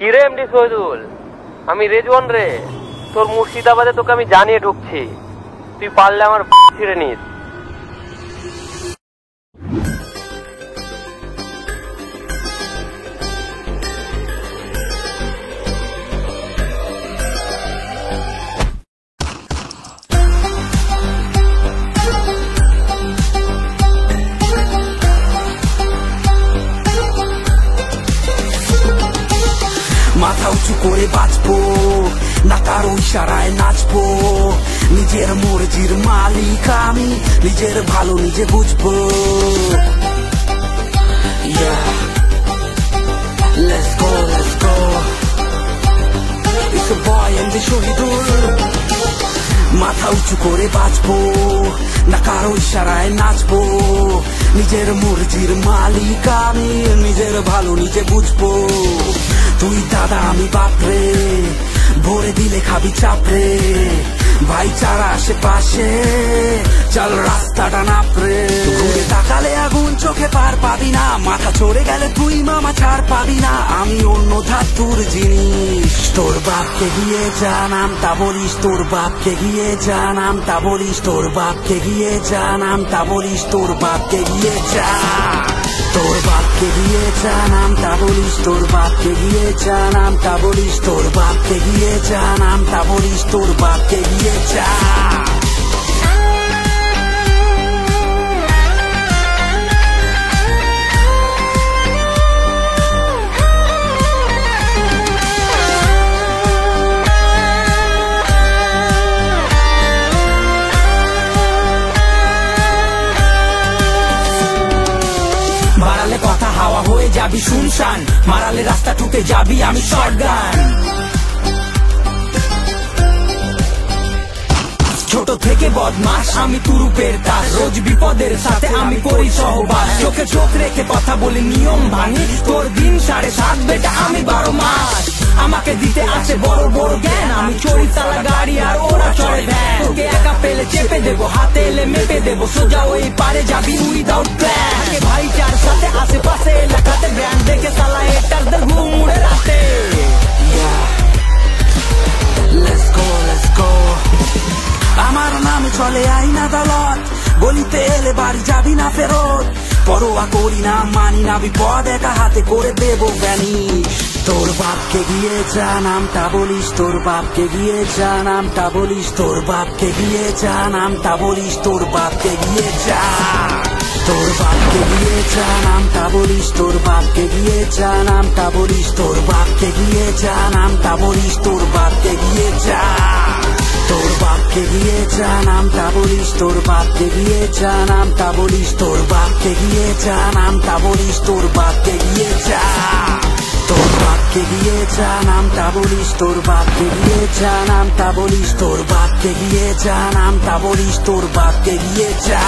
কিরে এমডি শহীদুল, আমি রেজওয়ান রে। তোর মুর্শিদাবাদে তোকে আমি জানিয়ে ঢুকছি, তুই পারলে আমার ছিঁড়ে নিস। মাথা উঁচু করে বাঁচবো না, কারো ইশারায় নাচবো। নিজের মর্জির মালিক আমি, নিজের ভালো নিজে বুঝবো। Let's go, let's go. It's a boy MD Shahidul. মাথা উঁচু করে বাঁচবো না, কারো ইশারায় নাচবো। নিজের মর্জির মালিক আমি, নিজের ভালো নিজে বুঝবো। তুই দাদা আমি বাপরে, ভরে দিলে খাবি চাপরে। ভাইচারা আশেপাশে, চল রাস্তাটা নাপরে। ঘুরে তাকালে আগুন চোখে পার পাবি না, মাথা চড়ে গেলে তুই মামা ছাড় পাবি না। আমি অন্য ধাতুর জিনিস, তোর বাপকে গিয়ে জানাম তা বলিস। তোর বাপকে গিয়ে জানাম তা বলিস। তোর বাপকে গিয়ে জানাম তা বলিস। তোর বাপকে গিয়ে যা, তোর বাপকে গিয়ে জানাম তা বলিস। তোর বাপকে গিয়ে জানাম তা বলিস। তোর বাপকে গিয়ে জানাম তা বলিস। তোর বাপকে গিয়ে যা। বাড়ালে কথা হাওয়া হয়ে যাবি শুনশান, মারালে রাস্তা টুকে যাবি আমি শটগান। ছোট থেকে বদমাস আমি তুরুপের দাস, রোজ বিপদের সাথে আমি করি সহবাস। চোখে চোখ রেখে কথা বলি নিয়ম ভাঙি, তোর দিন 7.5 বেটা আমি 12 মাস। আমাকে দিতে আছে বড় বড় জ্ঞান, আমি চড়ি চালা গাড়ি আর ওরা চড়ে ভ্যান। তোকে একা পেলে চেপে দেবো, হাতে এলে মেপে দেবো। সোজা ওই পারে যাবি উইদাউট প্ল্যান। ভাইচার সাথে আশেপাশে এলাকাতে ব্র্যান্ড দেখে সালা এটারদের ঘুম উড়ে রাতে। Let's go, let's go. আমার নামে চলে আইন আদালত, গলিতে এলে বাড়ি যাবি না ফেরত। পরোয়া করি না মানি না বিপদ, একা হাতে করে দেবো ভ্যানিশ। তোর বাপকে গিয়ে জানাম তা বলিস। তোর বাপকে গিয়ে জানাম তা বলিস। তোর বাপকে গিয়ে জানাম তা বলিস। তোর বাপকে গিয়ে যা, তোর বাপকে গিয়ে জানাম তা বলিস। তোর বাপকে গিয়ে জানাম তা বলিস। তোর বাপকে গিয়ে জানাম তা বলিস। তোর বাপকে গিয়ে যা, তোর বাপকে গিয়ে জানাম তা বলিস। তোর বাপকে গিয়ে জানাম তা বলিস। তোর বাপকে গিয়ে জানাম তা বলিস। তোর বাপকে গিয়ে যা, তোর বাপকে গিয়ে জানাম তা বলিস। তোর বাপকে গিয়ে জানাম তা বলিস। তোর বাপকে গিয়ে জানাম তা বলিস। তোর বাপকে গিয়ে যা।